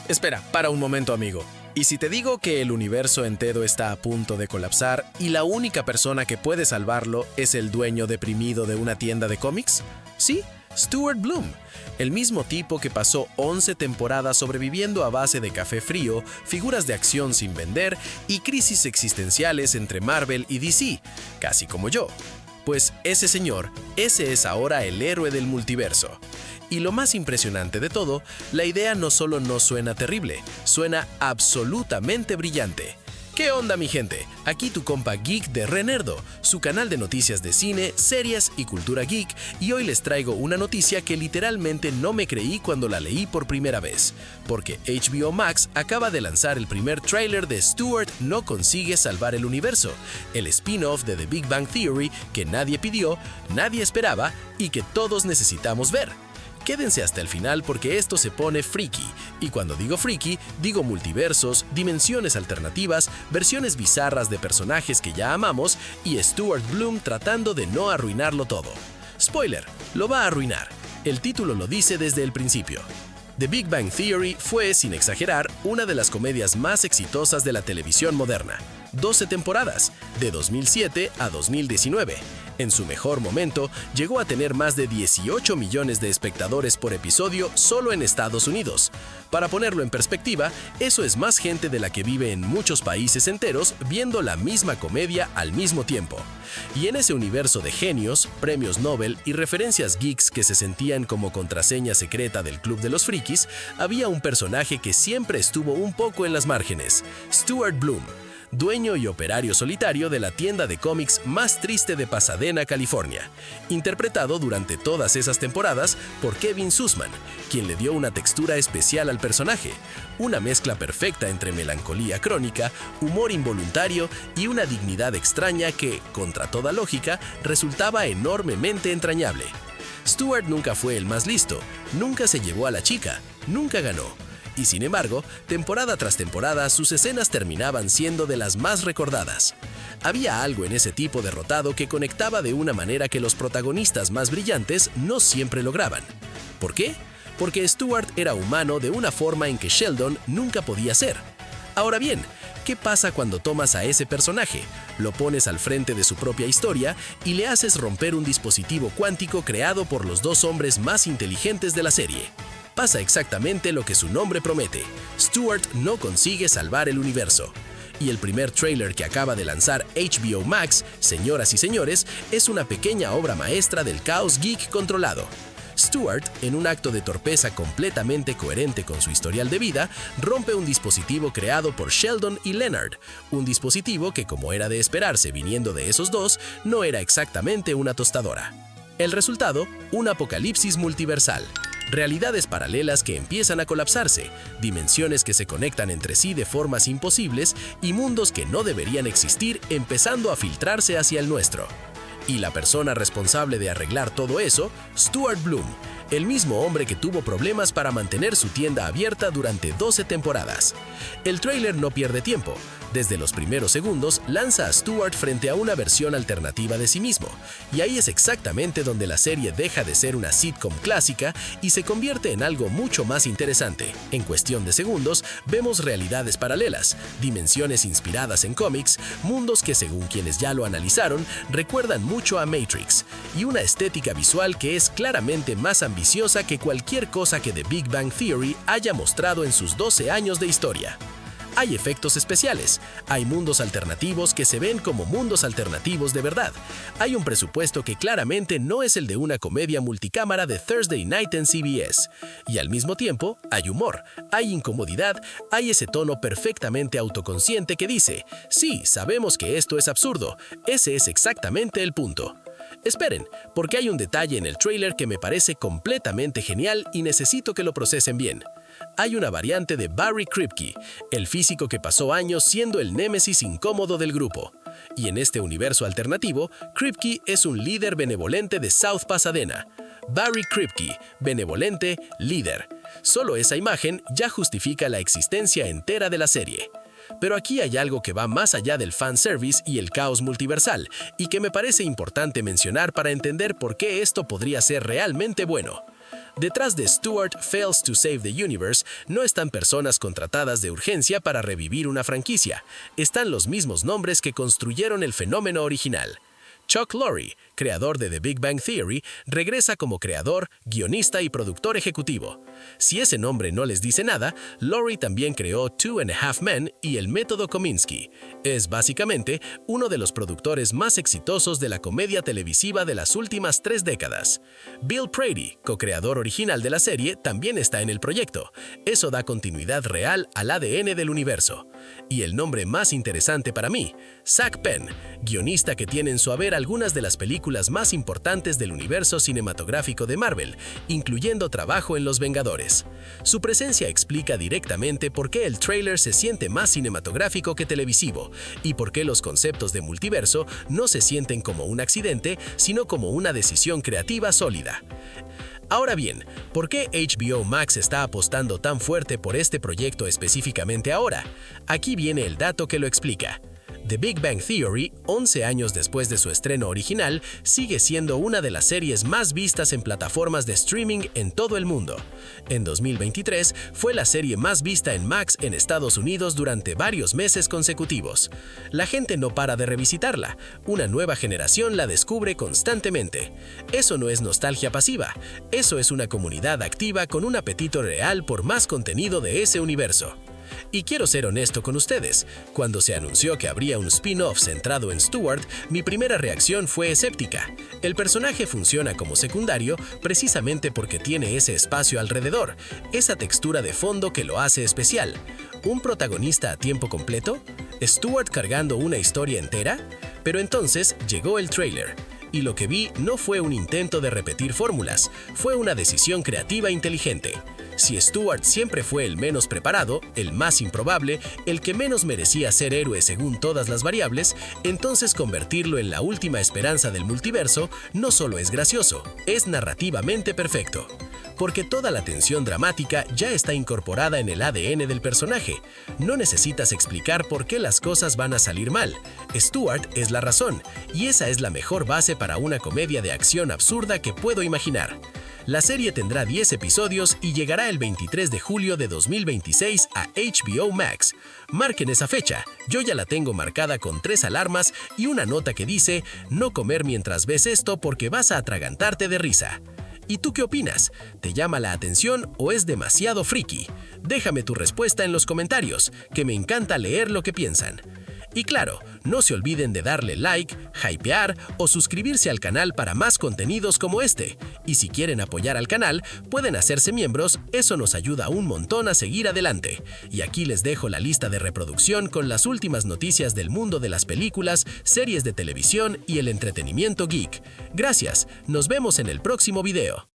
Espera, para un momento, amigo. ¿Y si te digo que el universo entero está a punto de colapsar y la única persona que puede salvarlo es el dueño deprimido de una tienda de cómics? Sí, Stuart Bloom, el mismo tipo que pasó 11 temporadas sobreviviendo a base de café frío, figuras de acción sin vender y crisis existenciales entre Marvel y DC, casi como yo. Pues ese señor, ese es ahora el héroe del multiverso. Y lo más impresionante de todo, la idea no solo no suena terrible, suena absolutamente brillante. ¿Qué onda, mi gente? Aquí tu compa geek de Renerdo, su canal de noticias de cine, series y cultura geek, y hoy les traigo una noticia que literalmente no me creí cuando la leí por primera vez, porque HBO Max acaba de lanzar el primer tráiler de Stuart no consigue salvar el universo, el spin-off de The Big Bang Theory que nadie pidió, nadie esperaba y que todos necesitamos ver. Quédense hasta el final porque esto se pone freaky, y cuando digo freaky, digo multiversos, dimensiones alternativas, versiones bizarras de personajes que ya amamos y Stuart Bloom tratando de no arruinarlo todo. Spoiler, lo va a arruinar. El título lo dice desde el principio. The Big Bang Theory fue, sin exagerar, una de las comedias más exitosas de la televisión moderna. 12 temporadas, de 2007 a 2019. En su mejor momento, llegó a tener más de 18 millones de espectadores por episodio solo en Estados Unidos. Para ponerlo en perspectiva, eso es más gente de la que vive en muchos países enteros viendo la misma comedia al mismo tiempo. Y en ese universo de genios, premios Nobel y referencias geeks que se sentían como contraseña secreta del Club de los Frikis, había un personaje que siempre estuvo un poco en las márgenes, Stuart Bloom, dueño y operario solitario de la tienda de cómics más triste de Pasadena, California, interpretado durante todas esas temporadas por Kevin Sussman, quien le dio una textura especial al personaje, una mezcla perfecta entre melancolía crónica, humor involuntario y una dignidad extraña que, contra toda lógica, resultaba enormemente entrañable. Stuart nunca fue el más listo, nunca se llevó a la chica, nunca ganó. Y sin embargo, temporada tras temporada sus escenas terminaban siendo de las más recordadas. Había algo en ese tipo derrotado que conectaba de una manera que los protagonistas más brillantes no siempre lograban. ¿Por qué? Porque Stuart era humano de una forma en que Sheldon nunca podía ser. Ahora bien, ¿qué pasa cuando tomas a ese personaje, lo pones al frente de su propia historia y le haces romper un dispositivo cuántico creado por los dos hombres más inteligentes de la serie? Pasa exactamente lo que su nombre promete. Stuart no consigue salvar el universo. Y el primer tráiler que acaba de lanzar HBO Max, señoras y señores, es una pequeña obra maestra del caos geek controlado. Stuart, en un acto de torpeza completamente coherente con su historial de vida, rompe un dispositivo creado por Sheldon y Leonard, un dispositivo que, como era de esperarse viniendo de esos dos, no era exactamente una tostadora. El resultado, un apocalipsis multiversal. Realidades paralelas que empiezan a colapsarse, dimensiones que se conectan entre sí de formas imposibles y mundos que no deberían existir empezando a filtrarse hacia el nuestro. Y la persona responsable de arreglar todo eso, Stuart Bloom, el mismo hombre que tuvo problemas para mantener su tienda abierta durante 12 temporadas. El tráiler no pierde tiempo. Desde los primeros segundos lanza a Stuart frente a una versión alternativa de sí mismo, y ahí es exactamente donde la serie deja de ser una sitcom clásica y se convierte en algo mucho más interesante. En cuestión de segundos, vemos realidades paralelas, dimensiones inspiradas en cómics, mundos que según quienes ya lo analizaron, recuerdan mucho a Matrix, y una estética visual que es claramente más ambiciosa que cualquier cosa que The Big Bang Theory haya mostrado en sus 12 años de historia. Hay efectos especiales, hay mundos alternativos que se ven como mundos alternativos de verdad, hay un presupuesto que claramente no es el de una comedia multicámara de Thursday Night en CBS, y al mismo tiempo hay humor, hay incomodidad, hay ese tono perfectamente autoconsciente que dice, sí, sabemos que esto es absurdo, ese es exactamente el punto. Esperen, porque hay un detalle en el tráiler que me parece completamente genial y necesito que lo procesen bien. Hay una variante de Barry Kripke, el físico que pasó años siendo el némesis incómodo del grupo. Y en este universo alternativo, Kripke es un líder benevolente de South Pasadena. Barry Kripke, benevolente, líder. Solo esa imagen ya justifica la existencia entera de la serie. Pero aquí hay algo que va más allá del fanservice y el caos multiversal, y que me parece importante mencionar para entender por qué esto podría ser realmente bueno. Detrás de Stuart Fails to Save the Universe no están personas contratadas de urgencia para revivir una franquicia, están los mismos nombres que construyeron el fenómeno original. Chuck Lorre, creador de The Big Bang Theory, regresa como creador, guionista y productor ejecutivo. Si ese nombre no les dice nada, Lorre también creó Two and a Half Men y El Método Kominsky. Es básicamente uno de los productores más exitosos de la comedia televisiva de las últimas 3 décadas. Bill Prady, co-creador original de la serie, también está en el proyecto. Eso da continuidad real al ADN del universo. Y el nombre más interesante para mí, Zak Penn, guionista que tiene en su haber algunas de las películas más importantes del universo cinematográfico de Marvel, incluyendo trabajo en Los Vengadores. Su presencia explica directamente por qué el tráiler se siente más cinematográfico que televisivo y por qué los conceptos de multiverso no se sienten como un accidente, sino como una decisión creativa sólida. Ahora bien, ¿por qué HBO Max está apostando tan fuerte por este proyecto específicamente ahora? Aquí viene el dato que lo explica. The Big Bang Theory, 11 años después de su estreno original, sigue siendo una de las series más vistas en plataformas de streaming en todo el mundo. En 2023, fue la serie más vista en Max en Estados Unidos durante varios meses consecutivos. La gente no para de revisitarla, una nueva generación la descubre constantemente. Eso no es nostalgia pasiva, eso es una comunidad activa con un apetito real por más contenido de ese universo. Y quiero ser honesto con ustedes, cuando se anunció que habría un spin-off centrado en Stuart, mi primera reacción fue escéptica. El personaje funciona como secundario precisamente porque tiene ese espacio alrededor, esa textura de fondo que lo hace especial. ¿Un protagonista a tiempo completo? ¿Stuart cargando una historia entera? Pero entonces llegó el tráiler. Y lo que vi no fue un intento de repetir fórmulas, fue una decisión creativa inteligente. Si Stuart siempre fue el menos preparado, el más improbable, el que menos merecía ser héroe según todas las variables, entonces convertirlo en la última esperanza del multiverso no solo es gracioso, es narrativamente perfecto. Porque toda la tensión dramática ya está incorporada en el ADN del personaje. No necesitas explicar por qué las cosas van a salir mal. Stuart es la razón, y esa es la mejor base para una comedia de acción absurda que puedo imaginar. La serie tendrá 10 episodios y llegará el 23 de julio de 2026 a HBO Max. Marquen esa fecha, yo ya la tengo marcada con 3 alarmas y una nota que dice: no comer mientras ves esto porque vas a atragantarte de risa. ¿Y tú qué opinas? ¿Te llama la atención o es demasiado friki? Déjame tu respuesta en los comentarios, que me encanta leer lo que piensan. Y claro, no se olviden de darle like, hypear o suscribirse al canal para más contenidos como este. Y si quieren apoyar al canal, pueden hacerse miembros, eso nos ayuda un montón a seguir adelante. Y aquí les dejo la lista de reproducción con las últimas noticias del mundo de las películas, series de televisión y el entretenimiento geek. Gracias, nos vemos en el próximo video.